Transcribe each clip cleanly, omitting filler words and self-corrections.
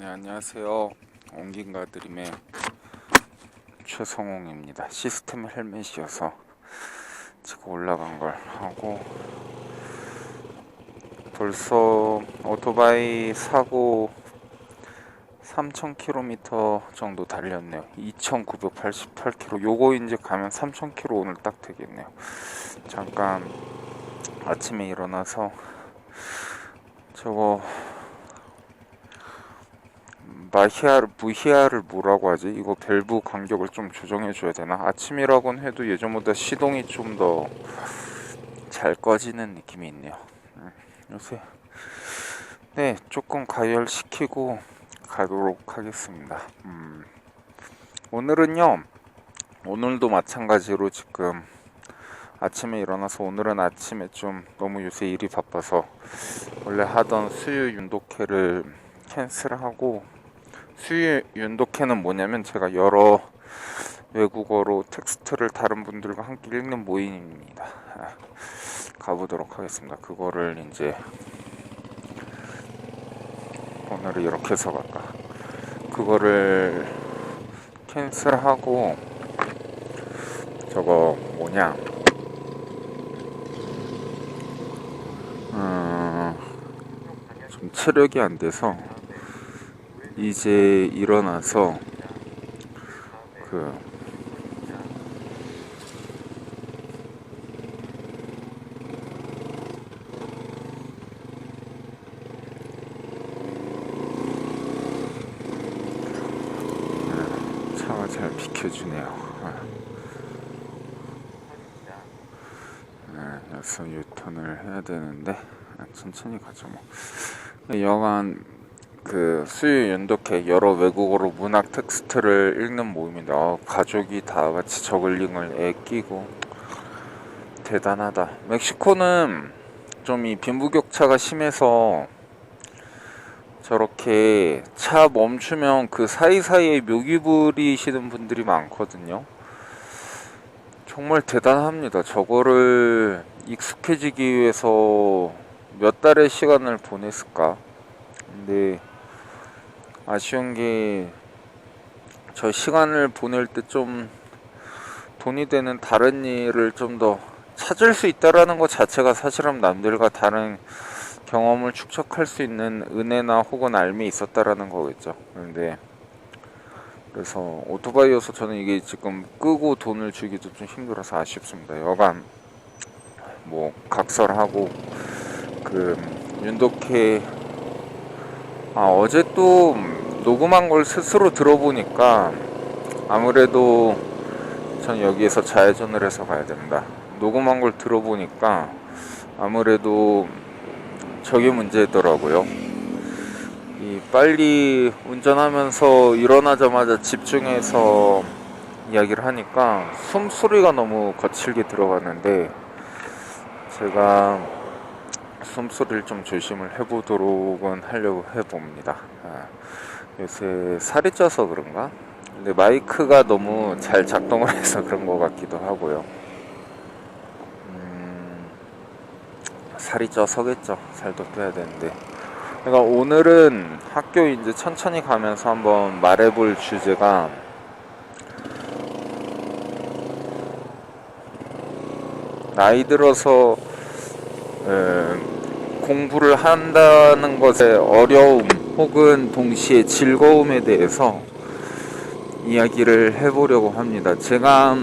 네, 안녕하세요. 옹긴가 드림의 최성홍입니다. 시스템 헬멧이어서 지금 올라간 걸 하고, 벌써 오토바이 사고 3000km 정도 달렸네요. 2988km. 요거 이제 가면 3000km 오늘 딱 되겠네요. 잠깐 아침에 일어나서 저거 VR을 뭐라고 하지? 이거 밸브 간격을 좀 조정해 줘야 되나? 아침이라고는 해도 예전보다 시동이 좀 더 잘 꺼지는 느낌이 있네요. 요새 네, 조금 가열시키고 가도록 하겠습니다. 오늘도 마찬가지로 지금 아침에 일어나서, 오늘은 아침에 좀 너무 요새 일이 바빠서 원래 하던 수유 윤도캐를 캔슬하고, 수유 윤도캐는 뭐냐면 제가 여러 외국어로 텍스트를 다른 분들과 함께 읽는 모임입니다. 가보도록 하겠습니다. 그거를 이제 오늘은 이렇게 해서 갈까? 그거를 캔슬하고, 저거 뭐냐, 좀 체력이 안 돼서 이제 일어나서 그 차가 잘 비켜주네요. 여기서 유턴을 해야 되는데 천천히 가죠 뭐. 여간 그 수유 연독회 여러 외국어로 문학 텍스트를 읽는 모임입니다. 가족이 다 같이 저글링을 끼고 대단하다. 멕시코는 좀 이 빈부격차가 심해서 저렇게 차 멈추면 그 사이사이에 묘기 부리시는 분들이 많거든요. 정말 대단합니다. 저거를 익숙해지기 위해서 몇 달의 시간을 보냈을까. 근데 아쉬운 게, 저 시간을 보낼 때 좀 돈이 되는 다른 일을 좀 더 찾을 수 있다라는 것 자체가 사실은 남들과 다른 경험을 축적할 수 있는 은혜나 혹은 알미 있었다라는 거겠죠. 그런데 그래서 오토바이여서 저는 이게 지금 끄고 돈을 주기도 좀 힘들어서 아쉽습니다. 여간 뭐 각설하고 그 윤덕회, 어제 또 녹음한 걸 스스로 들어보니까 아무래도 전 여기에서 좌회전을 해서 가야 됩니다. 녹음한 걸 들어보니까 아무래도 저게 문제더라고요. 이 빨리 운전하면서 일어나자마자 집중해서 이야기를 하니까 숨소리가 너무 거칠게 들어가는데, 제가 숨소리를 좀 조심을 해보도록은 하려고 해봅니다. 요새 살이 쪄서 그런가? 근데 마이크가 너무 잘 작동을 해서 그런 것 같기도 하고요. 살이 쪄서겠죠. 살도 빼야 되는데. 그러니까 오늘은 학교 이제 천천히 가면서 한번 말해볼 주제가, 나이 들어서 공부를 한다는 것의 어려움 혹은 동시에 즐거움에 대해서 이야기를 해보려고 합니다. 제가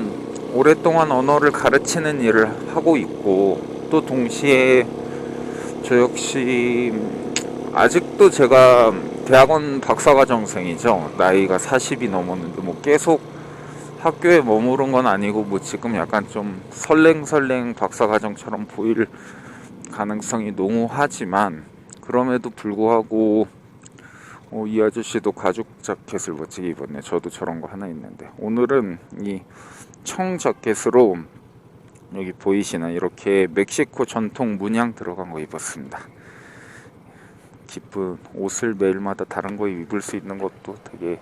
오랫동안 언어를 가르치는 일을 하고 있고, 또 동시에 저 역시 아직도 제가 대학원 박사과정생이죠. 나이가 40이 넘었는데 뭐 계속 학교에 머무른 건 아니고, 뭐 지금 약간 좀 설랭설랭 박사과정처럼 보일 가능성이 농후하지만, 그럼에도 불구하고 이 아저씨도 가죽 자켓을 멋지게 입었네. 저도 저런 거 하나 있는데, 오늘은 이 청 자켓으로 여기 보이시나 이렇게 멕시코 전통 문양 들어간 거 입었습니다. 기쁜 옷을 매일마다 다른 거 입을 수 있는 것도 되게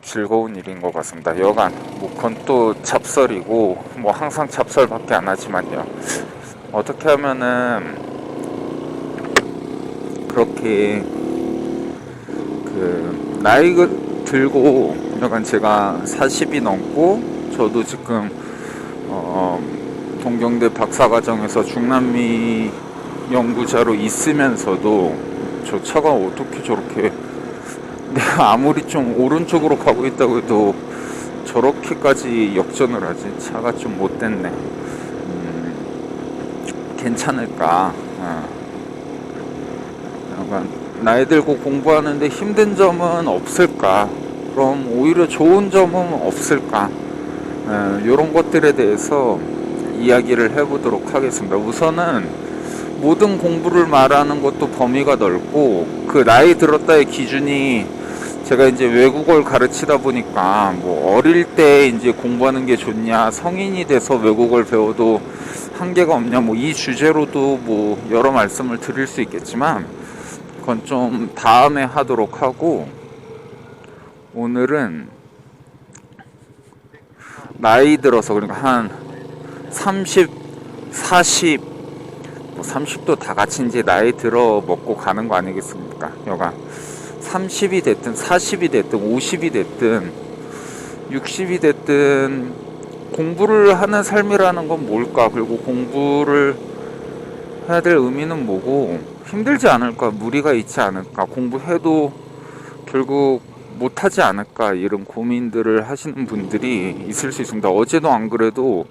즐거운 일인 것 같습니다. 여간 뭐 그건 또 잡설이고, 뭐 항상 잡설밖에 안 하지만요, 어떻게 하면은 그렇게 그 나이가 들고 약간 제가 40이 넘고 저도 지금 동경대 박사과정에서 중남미 연구자로 있으면서도 저 차가 어떻게 저렇게 내가 아무리 좀 오른쪽으로 가고 있다고 해도 저렇게까지 역전을 하지. 차가 좀 못됐네. 괜찮을까. 약간 나이 들고 공부하는데 힘든 점은 없을까? 그럼 오히려 좋은 점은 없을까? 이런 것들에 대해서 이야기를 해보도록 하겠습니다. 우선은 모든 공부를 말하는 것도 범위가 넓고 그 나이 들었다의 기준이 제가 이제 외국어를 가르치다 보니까 뭐 어릴 때 이제 공부하는 게 좋냐, 성인이 돼서 외국어를 배워도 한계가 없냐, 뭐 이 주제로도 뭐 여러 말씀을 드릴 수 있겠지만 그건 좀 다음에 하도록 하고, 오늘은 나이 들어서 그러니까 한 30, 40, 뭐 30도 다 같이 이제 나이 들어 먹고 가는 거 아니겠습니까? 여가 30이 됐든 40이 됐든 50이 됐든 60이 됐든 공부를 하는 삶이라는 건 뭘까? 그리고 공부를 해야 될 의미는 뭐고, 힘들지 않을까? 무리가 있지 않을까? 공부해도 결국 못하지 않을까? 이런 고민들을 하시는 분들이 있을 수 있습니다. 어제도 안 그래도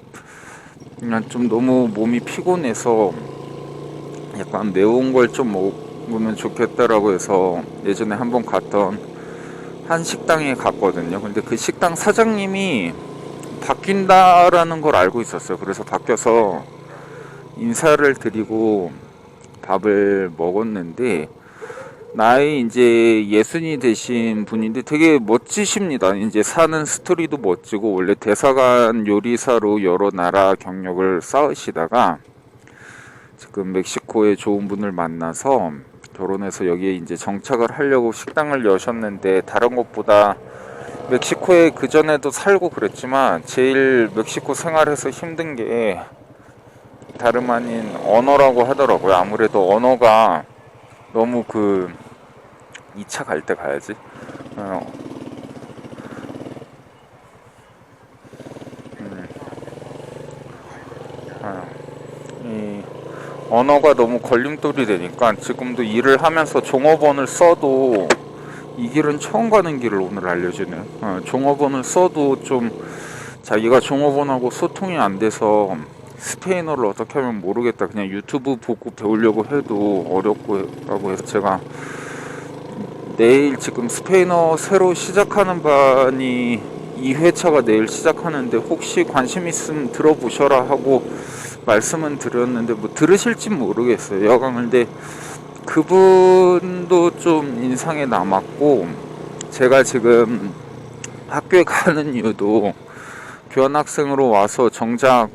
그냥 좀 너무 몸이 피곤해서 약간 매운 걸 좀 먹으면 좋겠다라고 해서 예전에 한번 갔던 한 식당에 갔거든요. 근데 그 식당 사장님이 바뀐다라는 걸 알고 있었어요. 그래서 바뀌어서 인사를 드리고 밥을 먹었는데, 나이 이제 예순이 되신 분인데 되게 멋지십니다. 이제 사는 스토리도 멋지고, 원래 대사관 요리사로 여러 나라 경력을 쌓으시다가 지금 멕시코에 좋은 분을 만나서 결혼해서 여기에 이제 정착을 하려고 식당을 여셨는데, 다른 것보다 멕시코에 그전에도 살고 그랬지만 제일 멕시코 생활에서 힘든 게 다름 아닌 언어라고 하더라고요. 아무래도 언어가 너무 2차 갈 때 가야지. 이 언어가 너무 걸림돌이 되니까 지금도 일을 하면서 종업원을 써도 이 길은 처음 가는 길을 오늘 알려주네요. 종업원을 써도 좀 자기가 종업원하고 소통이 안 돼서 스페인어를 어떻게 하면 모르겠다, 그냥 유튜브 보고 배우려고 해도 어렵고 라고 해서, 제가 내일 지금 스페인어 새로 시작하는 반이 2회차가 내일 시작하는데 혹시 관심 있으면 들어보셔라 하고 말씀은 드렸는데 뭐 들으실진 모르겠어요. 여간 근데 그분도 좀 인상에 남았고, 제가 지금 학교에 가는 이유도 교환학생으로 와서 정작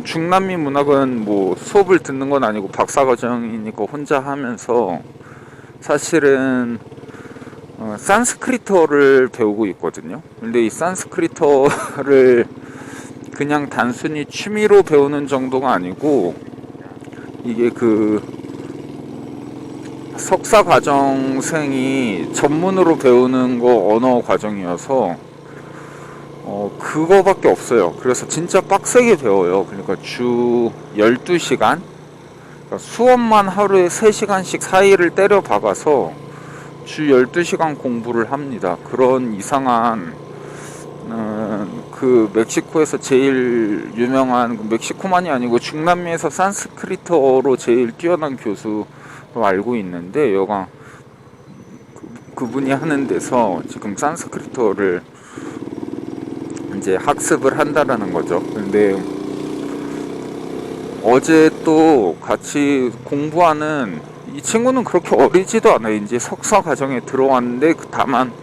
중남미 문학은 뭐 수업을 듣는 건 아니고 박사과정이니까 혼자 하면서 사실은 산스크리트어를 배우고 있거든요. 근데 이 산스크리트어를 그냥 단순히 취미로 배우는 정도가 아니고, 이게 석사 과정생이 전문으로 배우는 거 언어 과정이어서 그거밖에 없어요. 그래서 진짜 빡세게 배워요. 그러니까 주 12시간, 그러니까 수업만 하루에 3시간씩 4일을 때려 박아서 주 12시간 공부를 합니다. 그런 이상한 멕시코에서 제일 유명한, 멕시코만이 아니고 중남미에서 산스크리트어로 제일 뛰어난 교수로 알고 있는데, 여가 그분이 하는 데서 지금 산스크리트어를 이제 학습을 한다라는 거죠. 근데 어제 또 같이 공부하는 이 친구는 그렇게 어리지도 않아요. 이제 석사 과정에 들어왔는데 다만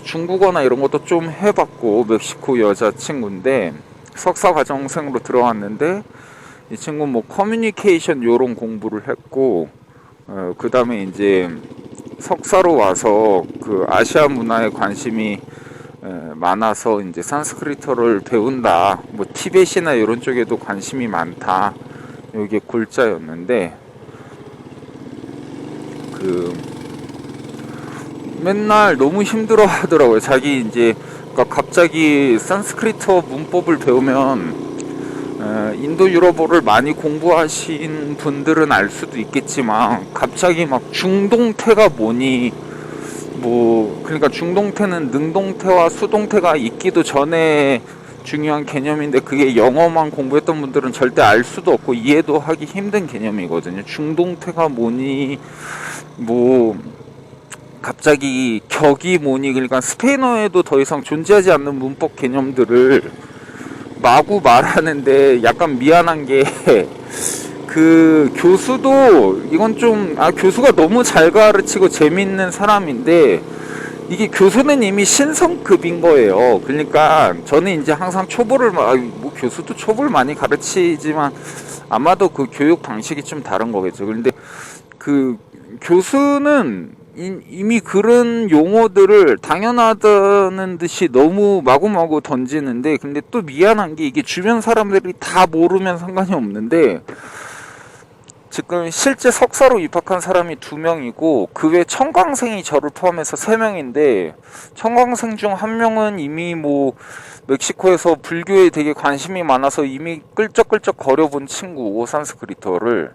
중국어나 이런 것도 좀 해봤고, 멕시코 여자 친구인데 석사 과정생으로 들어왔는데, 이 친구 뭐 커뮤니케이션 요런 공부를 했고, 그 다음에 이제 석사로 와서 그 아시아 문화에 관심이 많아서 이제 산스크리트어를 배운다, 뭐 티벳이나 이런 쪽에도 관심이 많다, 이게 골자였는데, 맨날 너무 힘들어 하더라고요. 자기 이제 그러니까 갑자기 산스크리트어 문법을 배우면 인도 유럽어를 많이 공부하신 분들은 알 수도 있겠지만 갑자기 막 중동태가 뭐니 뭐 그러니까 중동태는 능동태와 수동태가 있기도 전에 중요한 개념인데 그게 영어만 공부했던 분들은 절대 알 수도 없고 이해도 하기 힘든 개념이거든요. 중동태가 뭐니 뭐 갑자기 격이 뭐니 그러니까 스페인어에도 더 이상 존재하지 않는 문법 개념들을 마구 말하는데 약간 미안한 게 그 교수도 이건 좀 교수가 너무 잘 가르치고 재밌는 사람인데 이게 교수는 이미 신성급인 거예요. 그러니까 저는 이제 항상 초보를 뭐 교수도 초보를 많이 가르치지만 아마도 그 교육 방식이 좀 다른 거겠죠. 그런데 그 교수는 이미 그런 용어들을 당연하다는 듯이 너무 마구마구 던지는데 근데 또 미안한 게 이게 주변 사람들이 다 모르면 상관이 없는데 지금 실제 석사로 입학한 사람이 2명이고 그 외 청강생이 저를 포함해서 3명인데 청강생 중 1명은 이미 뭐 멕시코에서 불교에 되게 관심이 많아서 이미 끌적끌적 거려본 친구고 산스크리트어를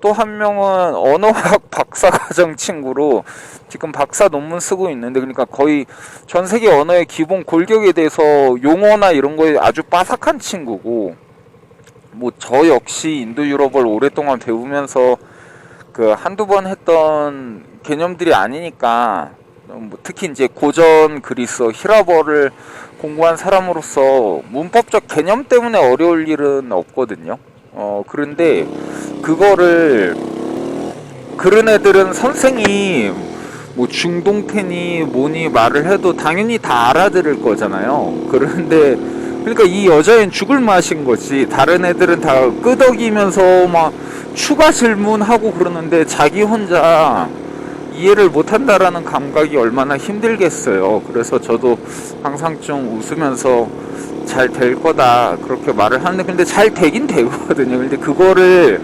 또 1명은 언어학 박사과정 친구로 지금 박사 논문 쓰고 있는데 그러니까 거의 전 세계 언어의 기본 골격에 대해서 용어나 이런 거에 아주 빠삭한 친구고 뭐 저 역시 인도 유럽어를 오랫동안 배우면서 그 한두 번 했던 개념들이 아니니까 뭐 특히 이제 고전 그리스어 히라버를 공부한 사람으로서 문법적 개념 때문에 어려울 일은 없거든요. 그런데 그거를 그런 애들은 선생이 뭐 중동태니 뭐니 말을 해도 당연히 다 알아들을 거잖아요. 그런데 그러니까 이 여자애는 죽을 맛인 거지. 다른 애들은 다 끄덕이면서 막 추가 질문하고 그러는데 자기 혼자 이해를 못한다라는 감각이 얼마나 힘들겠어요. 그래서 저도 항상 좀 웃으면서 잘 될 거다 그렇게 말을 하는데 근데 잘 되긴 되거든요. 근데 그거를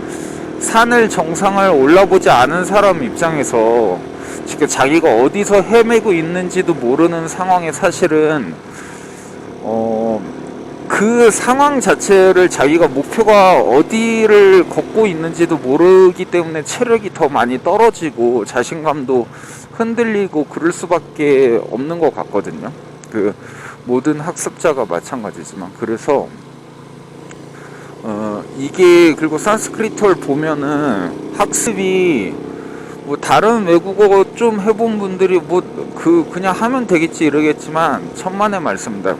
산을 정상을 올라보지 않은 사람 입장에서 지금 자기가 어디서 헤매고 있는지도 모르는 상황에 사실은 그 상황 자체를 자기가 목표가 어디를 걷고 있는지도 모르기 때문에 체력이 더 많이 떨어지고 자신감도 흔들리고 그럴 수밖에 없는 것 같거든요. 그 모든 학습자가 마찬가지지만 그래서 이게 그리고 산스크리트어를 보면은 학습이 뭐 다른 외국어 좀 해본 분들이 뭐 그냥 하면 되겠지 이러겠지만 천만의 말씀입니다.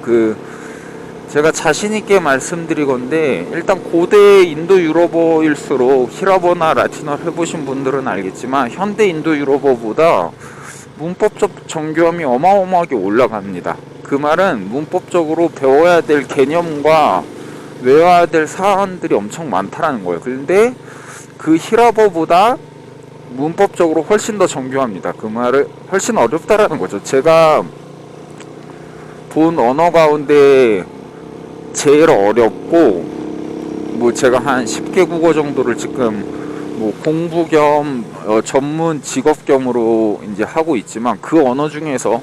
제가 자신있게 말씀드리건데 일단 고대 인도 유럽어일수록 히라버나 라틴어 해보신 분들은 알겠지만 현대 인도 유럽어보다 문법적 정교함이 어마어마하게 올라갑니다. 그 말은 문법적으로 배워야 될 개념과 외워야 될 사안들이 엄청 많다라는 거예요. 그런데 그 히라버보다 문법적으로 훨씬 더 정교합니다. 그 말을 훨씬 어렵다라는 거죠. 제가 본 언어 가운데 제일 어렵고 뭐 제가 한 10개 국어 정도를 지금 뭐 공부 겸 전문 직업 겸으로 이제 하고 있지만 그 언어 중에서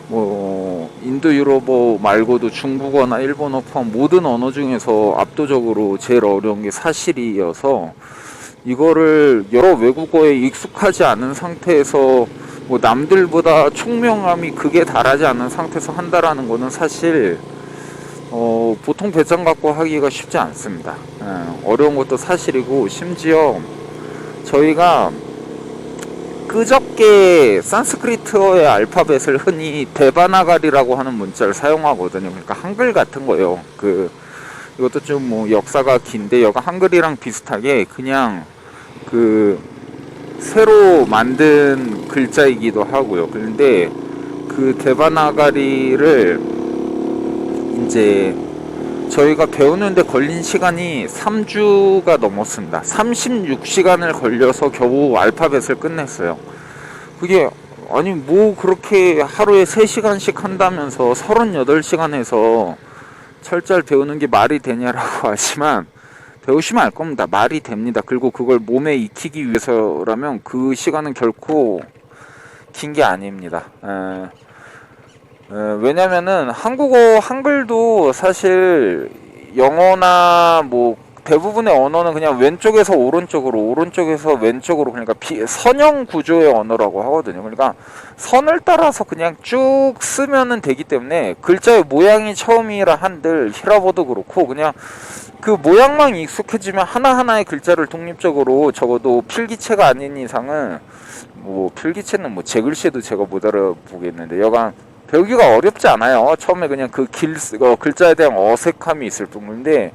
뭐 인도 유럽어 말고도 중국어나 일본어 포함 모든 언어 중에서 압도적으로 제일 어려운 게 사실이어서 이거를 여러 외국어에 익숙하지 않은 상태에서 뭐 남들보다 총명함이 극에 달하지 않은 상태에서 한다라는 거는 사실 보통 배짱 갖고 하기가 쉽지 않습니다. 어려운 것도 사실이고 심지어 저희가 그저께 산스크리트어의 알파벳을 흔히 데바나가리라고 하는 문자를 사용하거든요. 그러니까 한글 같은 거예요. 이것도 좀 뭐 역사가 긴데 여가 한글이랑 비슷하게 그냥 새로 만든 글자이기도 하고요. 그런데 그 데바나가리를 이제 저희가 배우는데 걸린 시간이 3주가 넘었습니다. 36시간을 걸려서 겨우 알파벳을 끝냈어요. 그게 아니 뭐 그렇게 하루에 3시간씩 한다면서 38시간에서 철자를 배우는 게 말이 되냐라고 하지만 배우시면 알 겁니다. 말이 됩니다. 그리고 그걸 몸에 익히기 위해서라면 그 시간은 결코 막힌 게 아닙니다. 왜냐면은 한국어 한글도 사실 영어나 뭐 대부분의 언어는 그냥 왼쪽에서 오른쪽으로 오른쪽에서 왼쪽으로 그러니까 선형 구조의 언어라고 하거든요. 그러니까 선을 따라서 그냥 쭉 쓰면은 되기 때문에 글자의 모양이 처음이라 한들 히라보도 그렇고 그냥 그 모양만 익숙해지면 하나하나의 글자를 독립적으로 적어도 필기체가 아닌 이상은 뭐 필기체는 뭐 제 글씨도 제가 못 알아보겠는데 여간 배우기가 어렵지 않아요. 처음에 그냥 그 글자에 대한 어색함이 있을 뿐인데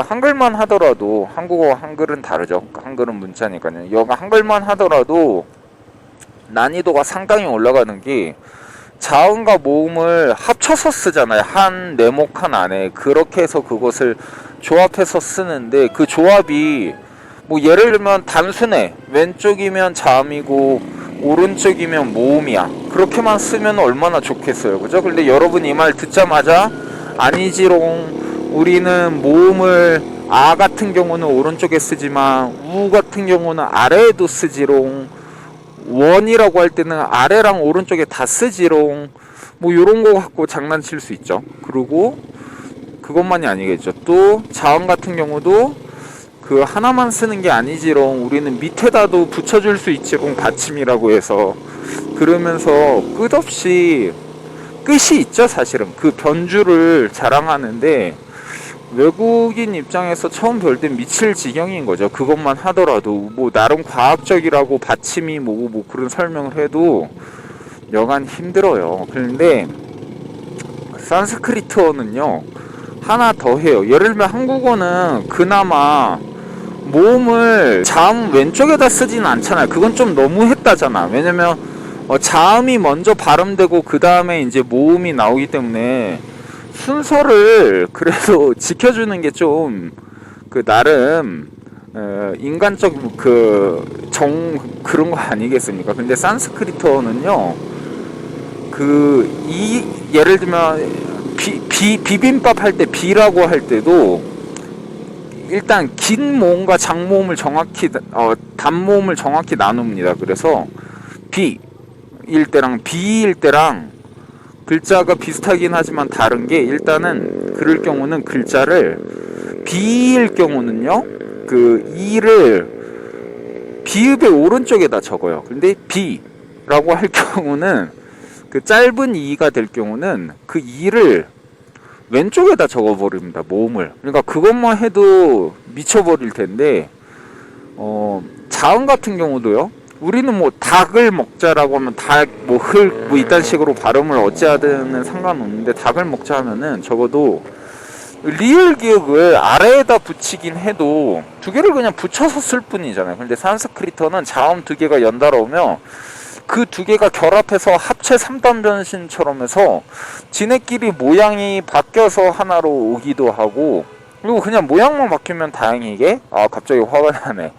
한글만 하더라도 한국어 한글은 다르죠. 한글은 문자니까요. 여가 한글만 하더라도 난이도가 상당히 올라가는 게 자음과 모음을 합쳐서 쓰잖아요. 한 네모칸 안에 그렇게 해서 그것을 조합해서 쓰는데 그 조합이 뭐 예를 들면 단순해 왼쪽이면 자음이고 오른쪽이면 모음이야 그렇게만 쓰면 얼마나 좋겠어요, 그죠? 근데 여러분이 이 말 듣자마자 아니지롱 우리는 모음을 아 같은 경우는 오른쪽에 쓰지만 우 같은 경우는 아래에도 쓰지롱 원이라고 할 때는 아래랑 오른쪽에 다 쓰지롱 뭐 요런 거 갖고 장난칠 수 있죠. 그리고 그것만이 아니겠죠. 또 자음 같은 경우도 그 하나만 쓰는 게 아니지롱 우리는 밑에다도 붙여줄 수 있지롱 받침이라고 해서 그러면서 끝없이 끝이 있죠. 사실은 그 변주를 자랑하는데 외국인 입장에서 처음 배울 땐 미칠 지경인 거죠. 그것만 하더라도 뭐 나름 과학적이라고 받침이 뭐 그런 설명을 해도 여간 힘들어요. 그런데 산스크리트어는요 하나 더 해요. 예를 들면 한국어는 그나마 모음을 자음 왼쪽에다 쓰지는 않잖아요. 그건 좀 너무했다잖아. 왜냐면 자음이 먼저 발음되고 그 다음에 이제 모음이 나오기 때문에 순서를 그래도 지켜주는 게 좀 그 나름 인간적 그런 거 아니겠습니까? 근데 산스크리트어는요 예를 들면 비빔밥 할 때 비라고 할 때도 일단 긴 모음과 장모음을 정확히 단모음을 정확히 나눕니다. 그래서 비일 때랑 비일 때랑 글자가 비슷하긴 하지만 다른 게 일단은 그럴 경우는 글자를 비일 경우는요 그 이를 비읍의 오른쪽에다 적어요. 근데 비라고 할 경우는 그 짧은 이가 될 경우는 그 이를 왼쪽에다 적어버립니다. 모음을. 그러니까 그것만 해도 미쳐버릴 텐데 자음 같은 경우도요. 우리는 뭐 닭을 먹자라고 하면 닭, 뭐 흙, 뭐 이딴 식으로 발음을 어찌하든 상관없는데 닭을 먹자 하면은 적어도 리을 기억을 아래에다 붙이긴 해도 두 개를 그냥 붙여서 쓸 뿐이잖아요. 근데 산스크리트어는 자음 두 개가 연달아 오면 그 두 개가 결합해서 합체 3단 변신처럼 해서 지네끼리 모양이 바뀌어서 하나로 오기도 하고 그리고 그냥 모양만 바뀌면 다행이게 갑자기 화가 나네.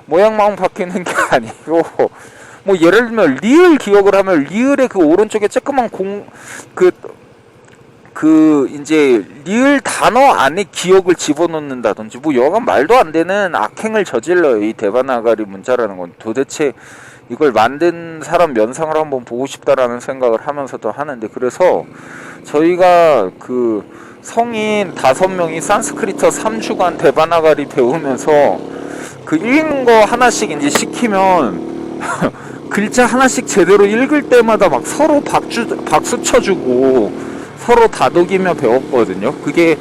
모양만 바뀌는 게 아니고 뭐 예를 들면 리을 기억을 하면 리을의 그 오른쪽에 조그만 이제 리을 단어 안에 기억을 집어넣는다든지 뭐 여간 말도 안 되는 악행을 저질러요. 이 데바나가리 문자라는 건 도대체 이걸 만든 사람 면상을 한번 보고 싶다라는 생각을 하면서도 하는데 그래서 저희가 그 성인 5명이 산스크리트 3주간 데바나가리 배우면서 그 읽는 거 하나씩 이제 시키면 글자 하나씩 제대로 읽을 때마다 막 서로 박수 쳐주고 서로 다독이며 배웠거든요. 그게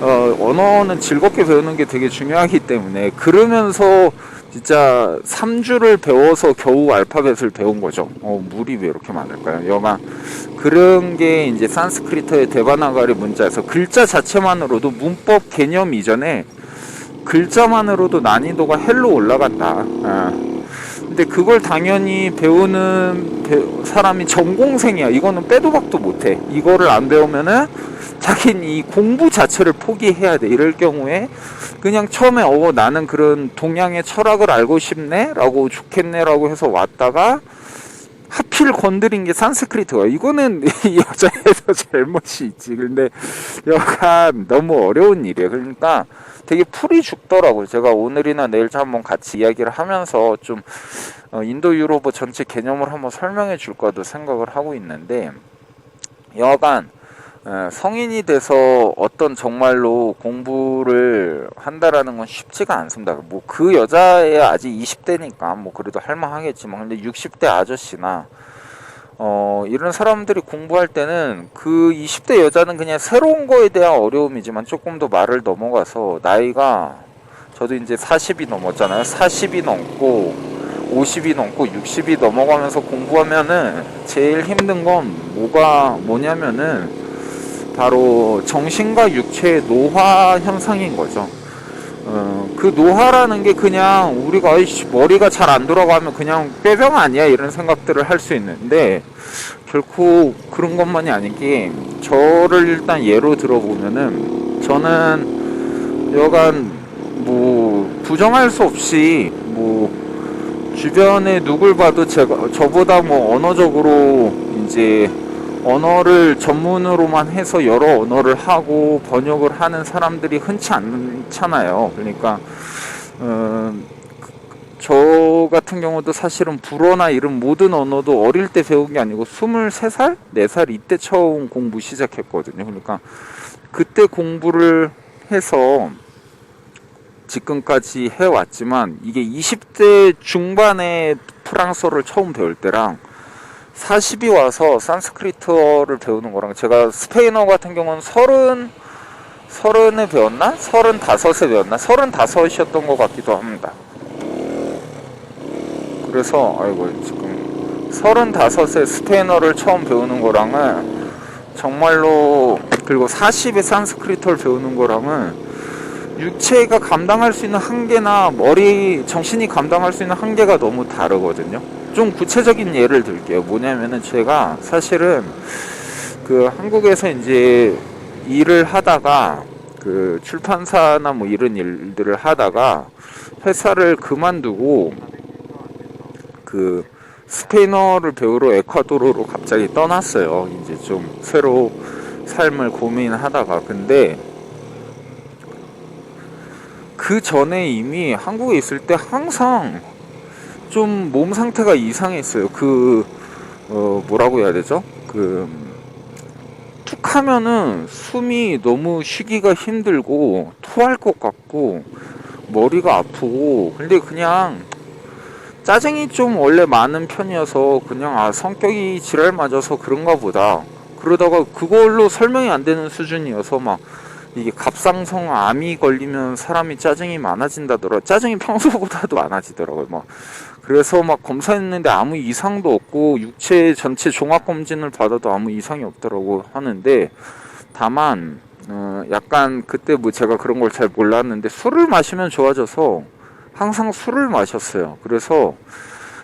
언어는 즐겁게 배우는 게 되게 중요하기 때문에 그러면서 진짜 3주를 배워서 겨우 알파벳을 배운 거죠. 물이 왜 이렇게 많을까요? 여간 그런 게 이제 산스크리트의 데바나가리 문자에서 글자 자체만으로도 문법 개념 이전에 글자만으로도 난이도가 헬로 올라간다. 근데 그걸 당연히 배우는 사람이 전공생이야. 이거는 빼도 박도 못해. 이거를 안 배우면은 자기는 이 공부 자체를 포기해야 돼. 이럴 경우에 그냥 처음에 나는 그런 동양의 철학을 알고 싶네 라고 좋겠네 라고 해서 왔다가 하필 건드린 게 산스크리트가 이거는 이 여자에서 잘못이 있지. 근데 여간 너무 어려운 일이에요. 그러니까 되게 풀이 죽더라고요. 제가 오늘이나 내일 한번 같이 이야기를 하면서 좀 인도 유로버 전체 개념을 한번 설명해 줄까도 생각을 하고 있는데, 여간 성인이 돼서 어떤 정말로 공부를 한다라는 건 쉽지가 않습니다. 뭐 그 여자애 아직 20대니까 뭐 그래도 할만하겠지만, 근데 60대 아저씨나 이런 사람들이 공부할 때는 그 20대 여자는 그냥 새로운 거에 대한 어려움이지만 조금 더 말을 넘어가서 나이가, 저도 이제 40이 넘었잖아요. 40이 넘고 50이 넘고 60이 넘어가면서 공부하면은 제일 힘든 건 뭐냐면은 바로 정신과 육체의 노화 현상인 거죠. 그 노화라는 게 그냥 우리가 머리가 잘 안 돌아가면 그냥 꾀병 아니야 이런 생각들을 할 수 있는데, 결코 그런 것만이 아닌 게, 저를 일단 예로 들어보면은 저는 여간 뭐 부정할 수 없이 뭐 주변에 누굴 봐도 저보다 뭐 언어적으로 이제 언어를 전문으로만 해서 여러 언어를 하고 번역을 하는 사람들이 흔치 않잖아요. 그러니까 저 같은 경우도 사실은 불어나 이런 모든 언어도 어릴 때 배운 게 아니고 23살? 4살 이때 처음 공부 시작했거든요. 그러니까 그때 공부를 해서 지금까지 해왔지만, 이게 20대 중반에 프랑스어를 처음 배울 때랑 40이 와서 산스크리트어를 배우는 거랑, 제가 스페인어 같은 경우는 30에 배웠나? 35에 배웠나? 35이었던 것 같기도 합니다. 그래서 지금 35에 스페인어를 처음 배우는 거랑은 정말로, 그리고 40에 산스크리트어를 배우는 거랑은 육체가 감당할 수 있는 한계나 정신이 감당할 수 있는 한계가 너무 다르거든요. 좀 구체적인 예를 들게요. 뭐냐면은 제가 사실은 그 한국에서 이제 일을 하다가 그 출판사나 뭐 이런 일들을 하다가 회사를 그만두고 그 스페인어를 배우러 에콰도르로 갑자기 떠났어요. 이제 좀 새로 삶을 고민하다가. 근데 그 전에 이미 한국에 있을 때 항상 좀 몸 상태가 이상했어요. 뭐라고 해야 되죠? 툭 하면은 숨이 너무 쉬기가 힘들고 토할 것 같고 머리가 아프고, 근데 그냥 짜증이 좀 원래 많은 편이어서 그냥 성격이 지랄 맞아서 그런가 보다. 그러다가 그걸로 설명이 안 되는 수준이어서 막 이게 갑상선 암이 걸리면 사람이 짜증이 많아진다더라. 짜증이 평소보다도 많아지더라고요. 막 그래서 막 검사했는데 아무 이상도 없고 육체 전체 종합 검진을 받아도 아무 이상이 없더라고 하는데, 다만 약간 그때 뭐 제가 그런 걸 잘 몰랐는데 술을 마시면 좋아져서 항상 술을 마셨어요. 그래서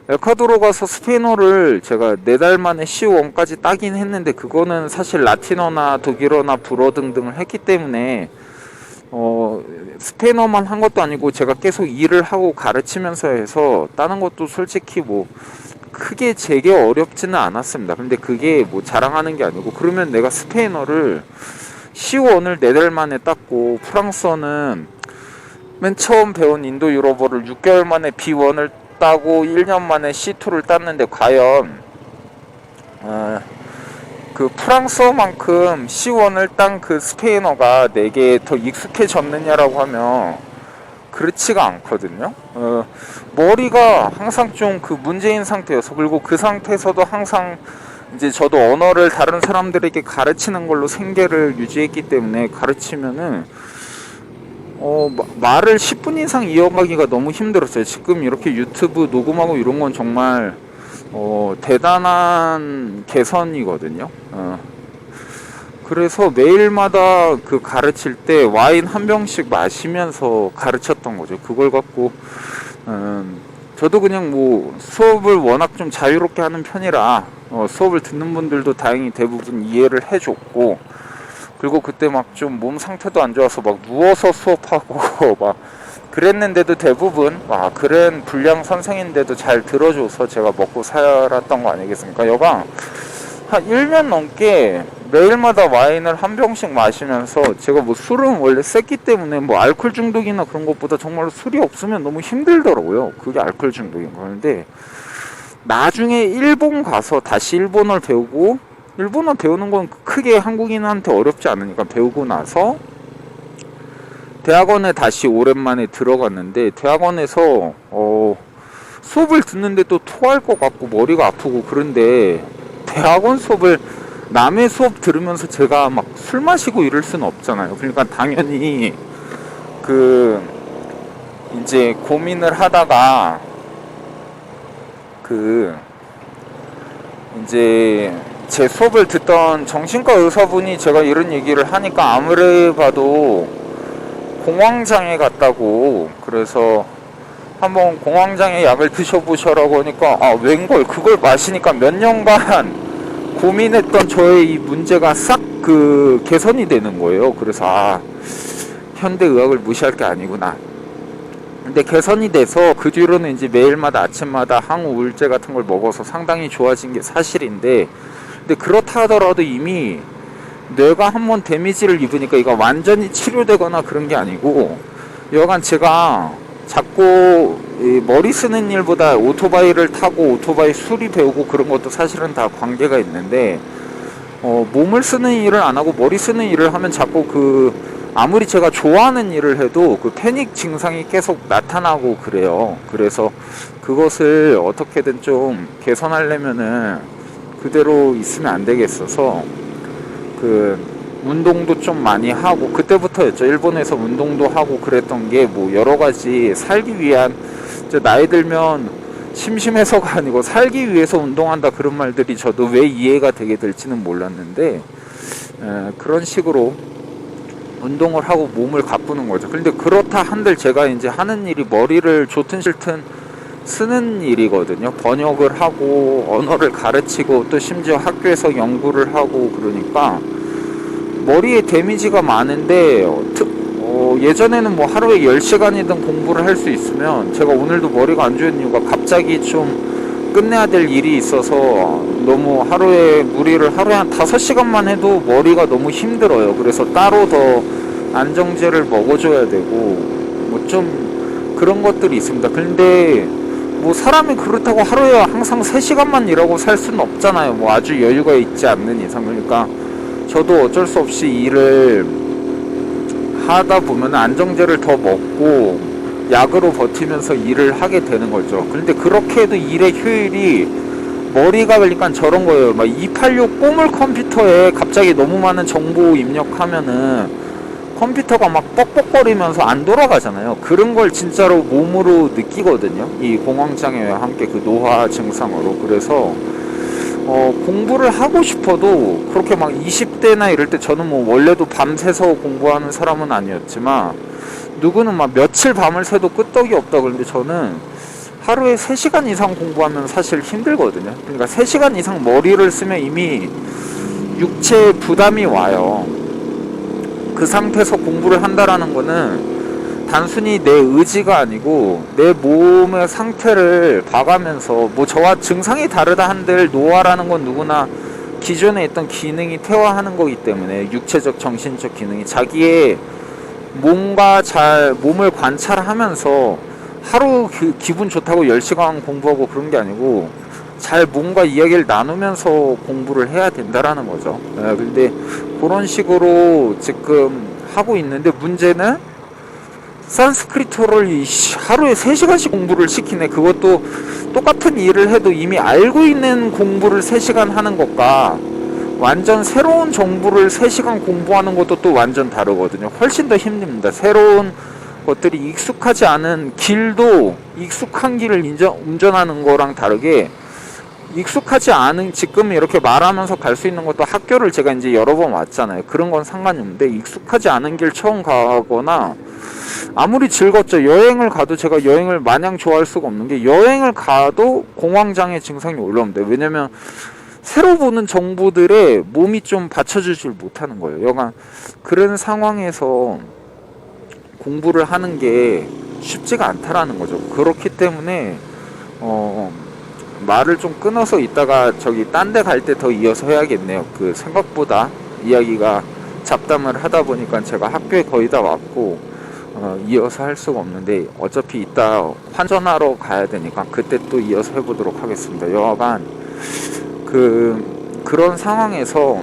에콰도르 가서 스페인어를 제가 4달 만에 C1까지 따긴 했는데, 그거는 사실 라틴어나 독일어나 불어 등등을 했기 때문에 스페인어만 한 것도 아니고 제가 계속 일을 하고 가르치면서 해서 따는 것도 솔직히 뭐 크게 제게 어렵지는 않았습니다. 근데 그게 뭐 자랑하는 게 아니고, 그러면 내가 스페인어를 C1을 4달 만에 땄고 프랑스어는 맨 처음 배운 인도 유로버를 6개월 만에 B1을 따고 1년 만에 C2를 땄는데, 과연 그 프랑스어만큼 C1을 딴 그 스페인어가 내게 더 익숙해졌느냐라고 하면 그렇지가 않거든요. 머리가 항상 좀 그 문제인 상태여서, 그리고 그 상태에서도 항상 이제 저도 언어를 다른 사람들에게 가르치는 걸로 생계를 유지했기 때문에, 가르치면은 말을 10분 이상 이어가기가 너무 힘들었어요. 지금 이렇게 유튜브 녹음하고 이런 건 정말 대단한 개선이거든요. 그래서 매일마다 그 가르칠 때 와인 한 병씩 마시면서 가르쳤던 거죠. 그걸 갖고 저도 그냥 뭐 수업을 워낙 좀 자유롭게 하는 편이라 수업을 듣는 분들도 다행히 대부분 이해를 해줬고, 그리고 그때 막 좀 몸 상태도 안 좋아서 막 누워서 수업하고 막 그랬는데도 대부분 그런 불량 선생인데도 잘 들어줘서 제가 먹고 살았던 거 아니겠습니까? 여가 한 1년 넘게 매일마다 와인을 한 병씩 마시면서, 제가 뭐 술은 원래 셌기 때문에 뭐 알코올 중독이나 그런 것보다 정말로 술이 없으면 너무 힘들더라고요. 그게 알코올 중독인 거는데, 나중에 일본 가서 다시 일본어를 배우고, 일본어 배우는 건 크게 한국인한테 어렵지 않으니까 배우고 나서 대학원에 다시 오랜만에 들어갔는데, 대학원에서 수업을 듣는데 또 토할 것 같고 머리가 아프고 그런데, 대학원 수업을 남의 수업 들으면서 제가 막 술 마시고 이럴 수는 없잖아요. 그러니까 당연히 이제 고민을 하다가 이제 제 수업을 듣던 정신과 의사분이 제가 이런 얘기를 하니까 아무리 봐도 공황장애 같다고, 그래서 한번 공황장애 약을 드셔보셔라고 하니까 웬걸 그걸 마시니까 몇 년간 고민했던 저의 이 문제가 싹 개선이 되는 거예요. 그래서 현대의학을 무시할 게 아니구나. 근데 개선이 돼서 그 뒤로는 이제 매일마다 아침마다 항우울제 같은 걸 먹어서 상당히 좋아진 게 사실인데, 근데 그렇다 하더라도 이미 뇌가 한번 데미지를 입으니까 이거 완전히 치료되거나 그런 게 아니고, 여간 제가 자꾸 머리 쓰는 일보다 오토바이를 타고 오토바이 수리 배우고 그런 것도 사실은 다 관계가 있는데, 몸을 쓰는 일을 안 하고 머리 쓰는 일을 하면 자꾸 아무리 제가 좋아하는 일을 해도 패닉 증상이 계속 나타나고 그래요. 그래서 그것을 어떻게든 좀 개선하려면은 그대로 있으면 안 되겠어서 운동도 좀 많이 하고, 그때부터였죠. 일본에서 운동도 하고 그랬던 게 뭐 여러 가지 살기 위한, 나이 들면 심심해서가 아니고 살기 위해서 운동한다 그런 말들이 저도 왜 이해가 되게 될지는 몰랐는데, 그런 식으로 운동을 하고 몸을 가꾸는 거죠. 근데 그렇다 한들 제가 이제 하는 일이 머리를 좋든 싫든 쓰는 일이거든요. 번역을 하고 언어를 가르치고 또 심지어 학교에서 연구를 하고 그러니까 머리에 데미지가 많은데, 예전에는 뭐 하루에 10시간이든 공부를 할 수 있으면, 제가 오늘도 머리가 안 좋은 이유가 갑자기 좀 끝내야 될 일이 있어서 너무 무리를 하루에 한 5시간만 해도 머리가 너무 힘들어요. 그래서 따로 더 안정제를 먹어줘야 되고 뭐 좀 그런 것들이 있습니다. 근데 뭐 사람이 그렇다고 하루에 항상 3시간만 일하고 살 수는 없잖아요. 뭐 아주 여유가 있지 않는 이상. 그러니까 저도 어쩔 수 없이 일을 하다 보면 안정제를 더 먹고 약으로 버티면서 일을 하게 되는 거죠. 그런데 그렇게 해도 일의 효율이, 머리가 그러니까 저런 거예요. 막 286 꼬물 컴퓨터에 갑자기 너무 많은 정보 입력하면은 컴퓨터가 막 뻑뻑거리면서 안 돌아가잖아요. 그런 걸 진짜로 몸으로 느끼거든요. 이 공황장애와 함께 노화 증상으로. 그래서 공부를 하고 싶어도 그렇게 막 20대나 이럴 때, 저는 뭐 원래도 밤새서 공부하는 사람은 아니었지만 누구는 막 며칠 밤을 새도 끄떡이 없다 그러는데, 저는 하루에 3시간 이상 공부하면 사실 힘들거든요. 그러니까 3시간 이상 머리를 쓰면 이미 육체에 부담이 와요. 그 상태에서 공부를 한다라는 거는 단순히 내 의지가 아니고 내 몸의 상태를 봐가면서, 뭐 저와 증상이 다르다 한들 노화라는 건 누구나 기존에 있던 기능이 퇴화하는 거기 때문에, 육체적 정신적 기능이 자기의 몸을 관찰하면서 하루 기분 좋다고 10시간 공부하고 그런 게 아니고 잘 몸과 이야기를 나누면서 공부를 해야 된다라는 거죠. 근데 그런 식으로 지금 하고 있는데, 문제는 산스크리트어를 하루에 3시간씩 공부를 시키네. 그것도 똑같은 일을 해도 이미 알고 있는 공부를 3시간 하는 것과 완전 새로운 정보를 3시간 공부하는 것도 또 완전 다르거든요. 훨씬 더 힘듭니다. 새로운 것들이 익숙하지 않은 길도, 익숙한 길을 운전하는 거랑 다르게 익숙하지 않은, 지금 이렇게 말하면서 갈 수 있는 것도 학교를 제가 이제 여러 번 왔잖아요. 그런 건 상관이 없는데, 익숙하지 않은 길 처음 가거나, 아무리 즐겁죠. 여행을 가도 제가 여행을 마냥 좋아할 수가 없는 게, 여행을 가도 공황장애 증상이 올라옵니다. 왜냐면 새로 보는 정보들에 몸이 좀 받쳐주질 못하는 거예요. 여간 그런 상황에서 공부를 하는 게 쉽지가 않다라는 거죠. 그렇기 때문에 말을 좀 끊어서 있다가 저기 딴 데 갈 때 더 이어서 해야겠네요. 그 생각보다 이야기가 잡담을 하다 보니까 제가 학교에 거의 다 왔고 이어서 할 수가 없는데 어차피 이따 환전하러 가야 되니까 그때 또 이어서 해보도록 하겠습니다. 여하간 그런 상황에서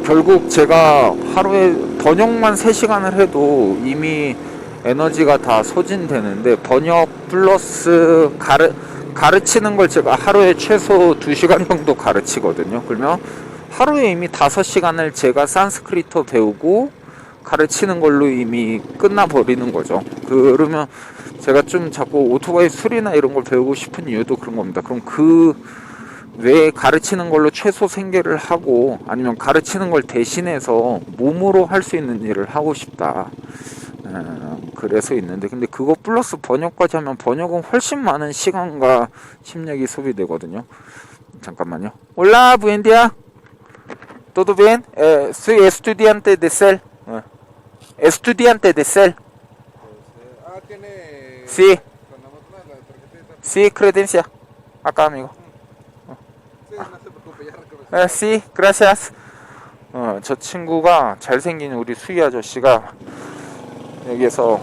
결국 제가 하루에 번역만 3시간을 해도 이미 에너지가 다 소진되는데, 번역 플러스 가르치는 걸 제가 하루에 최소 2시간 정도 가르치거든요. 그러면 하루에 이미 5시간을 제가 산스크리트 배우고 가르치는 걸로 이미 끝나버리는 거죠. 그러면 제가 좀 자꾸 오토바이 수리나 이런 걸 배우고 싶은 이유도 그런 겁니다. 그럼 그 외에 가르치는 걸로 최소 생계를 하고, 아니면 가르치는 걸 대신해서 몸으로 할 수 있는 일을 하고 싶다. 그래서 있는데, 근데 그거 플러스 번역까지 하면 번역은 훨씬 많은 시간과 심력이 소비되거든요. 잠깐만요. Hola, buen día. ¿Todo bien? Soy estudiante de CEL. Estudiante de CEL. Tiene. Sí, Con la tarjetita. sí, credencia. Acá, amigo. Sí, no se preocupe, ya reconocí. Sí, gracias. 저 친구가, 잘생긴 우리 수희 아저씨가 여기서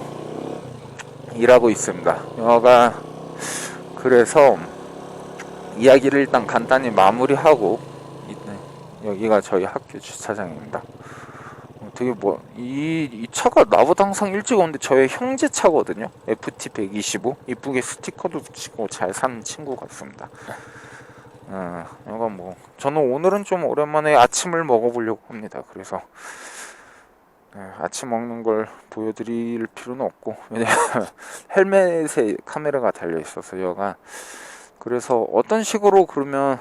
일하고 있습니다. 여가 그래서 이야기를 일단 간단히 마무리하고, 여기가 저희 학교 주차장입니다. 되게 이 차가 나보다 항상 일찍 오는데 저의 형제 차거든요. FT125. 이쁘게 스티커도 붙이고 잘 사는 친구 같습니다. 이건 저는 오늘은 좀 오랜만에 아침을 먹어보려고 합니다. 그래서 아침 먹는 걸 보여드릴 필요는 없고, 왜냐면 헬멧에 카메라가 달려 있어서 여가. 그래서 어떤 식으로 그러면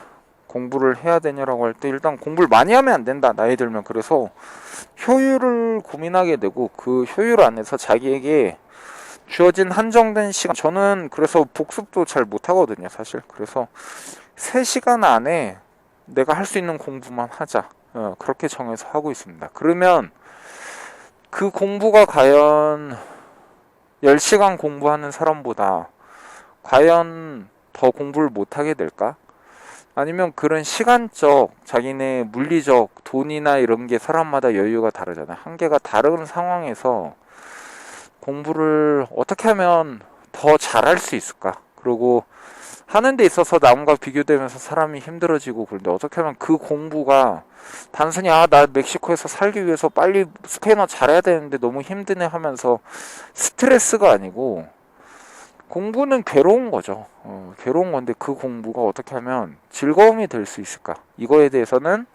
공부를 해야 되냐라고 할 때, 일단 공부를 많이 하면 안 된다, 나이 들면. 그래서 효율을 고민하게 되고, 그 효율 안에서 자기에게 주어진 한정된 시간, 저는 그래서 복습도 잘 못하거든요, 사실. 그래서 3시간 안에 내가 할 수 있는 공부만 하자, 그렇게 정해서 하고 있습니다. 그러면 그 공부가 과연 10시간 공부하는 사람보다 과연 더 공부를 못하게 될까? 아니면 그런 시간적, 자기네 물리적, 돈이나 이런 게 사람마다 여유가 다르잖아요. 한계가 다른 상황에서 공부를 어떻게 하면 더 잘할 수 있을까? 그리고 하는 데 있어서 남과 비교되면서 사람이 힘들어지고, 그런데 어떻게 하면 그 공부가 단순히 나 멕시코에서 살기 위해서 빨리 스페인어 잘해야 되는데 너무 힘드네 하면서 스트레스가 아니고, 공부는 괴로운 거죠. 괴로운 건데 그 공부가 어떻게 하면 즐거움이 될 수 있을까? 이거에 대해서는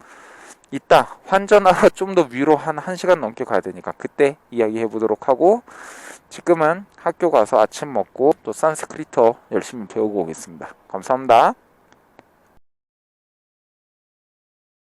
이따 환전하러 좀 더 위로 한 1시간 넘게 가야 되니까 그때 이야기해 보도록 하고, 지금은 학교 가서 아침 먹고 또 산스크리트 열심히 배우고 오겠습니다. 감사합니다.